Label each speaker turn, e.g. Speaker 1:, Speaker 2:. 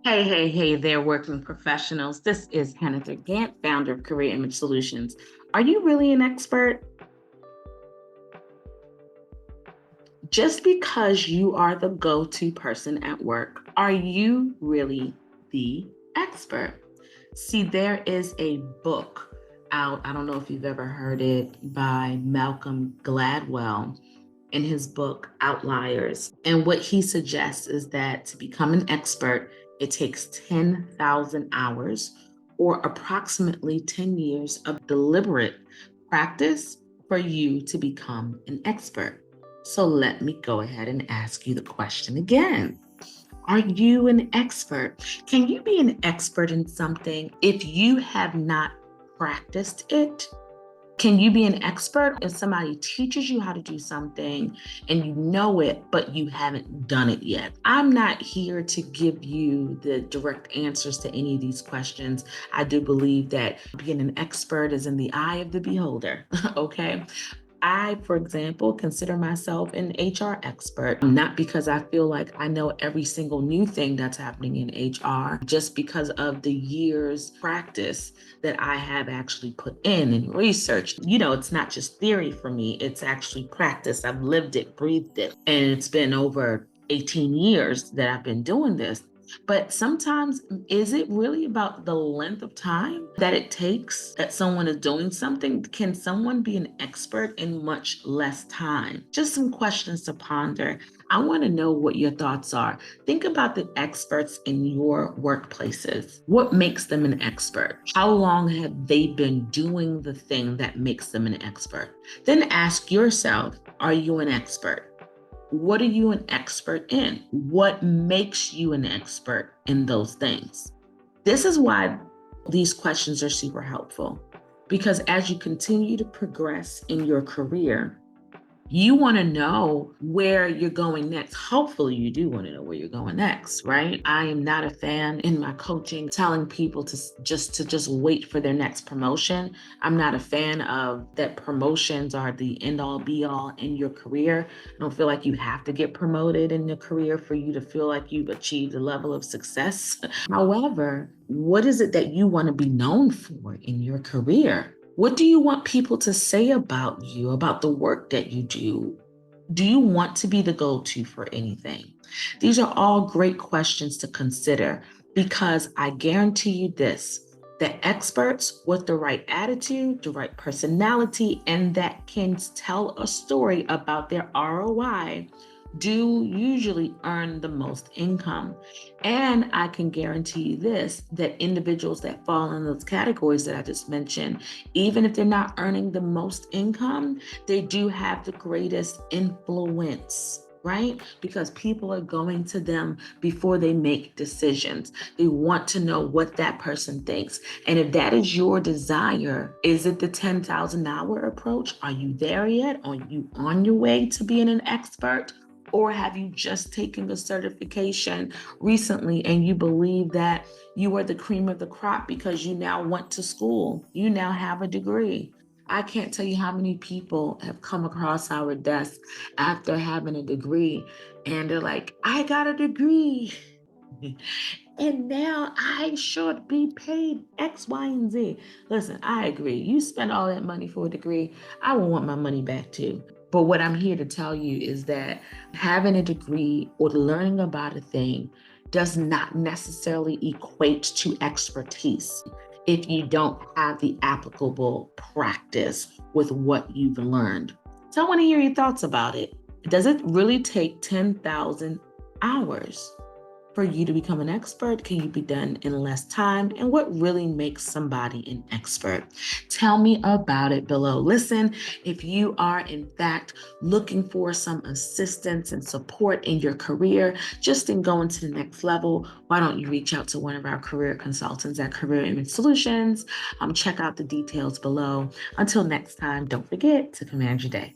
Speaker 1: Hey there, working professionals. This is Hannah Gant, founder of Career Image Solutions. Are you really an expert? Just because you are the go to person at work, are you really the expert? See, there is a book out. I don't know if you've ever heard it by Malcolm Gladwell in his book Outliers. And what he suggests is that to become an expert, it takes 10,000 hours or approximately 10 years of deliberate practice for you to become an expert. So let me go ahead and ask you the question again. Are you an expert? Can you be an expert in something if you have not practiced it? Can you be an expert if somebody teaches you how to do something and you know it, but you haven't done it yet? I'm not here to give you the direct answers to any of these questions. I do believe that being an expert is in the eye of the beholder, okay? I, for example, consider myself an HR expert, not because I feel like I know every single new thing that's happening in HR, just because of the years practice that I have actually put in and research. It's not just theory for me, it's actually practice. I've lived it, breathed it, and it's been over 18 years that I've been doing this. But sometimes, is it really about the length of time that it takes that someone is doing something? Can someone be an expert in much less time? Just some questions to ponder. I want to know what your thoughts are. Think about the experts in your workplaces. What makes them an expert? How long have they been doing the thing that makes them an expert? Then ask yourself, are you an expert? What are you an expert in? What makes you an expert in those things? This is why these questions are super helpful, because as you continue to progress in your career, you want to know where you're going next. Hopefully, you do want to know where you're going next, right? I am not a fan in my coaching telling people to just wait for their next promotion. I'm not a fan of that promotions are the end all be all in your career. I don't feel like you have to get promoted in your career for you to feel like you've achieved a level of success. However, what is it that you want to be known for in your career? What do you want people to say about you, about the work that you do? Do you want to be the go to for anything? These are all great questions to consider, because I guarantee you this, that experts with the right attitude, the right personality, and that can tell a story about their ROI do usually earn the most income. And I can guarantee you this, that individuals that fall in those categories that I just mentioned, even if they're not earning the most income, they do have the greatest influence. Right? Because people are going to them before they make decisions. They want to know what that person thinks. And if that is your desire, is it the 10,000-hour approach? Are you there yet? Are you on your way to being an expert? Or have you just taken the certification recently and you believe that you are the cream of the crop because you now went to school, you now have a degree? I can't tell you how many people have come across our desk after having a degree and they're like, I got a degree. And now I should be paid X, Y, and Z. Listen, I agree. You spend all that money for a degree, I will want my money back too. But what I'm here to tell you is that having a degree or learning about a thing does not necessarily equate to expertise if you don't have the applicable practice with what you've learned. So I want to hear your thoughts about it. Does it really take 10,000 hours for you to become an expert? Can you be done in less time? And what really makes somebody an expert? Tell me about it below. Listen, if you are in fact looking for some assistance and support in your career, just in going to the next level, why don't you reach out to one of our career consultants at Career Image Solutions? Check out the details below. Until next time, don't forget to command your day.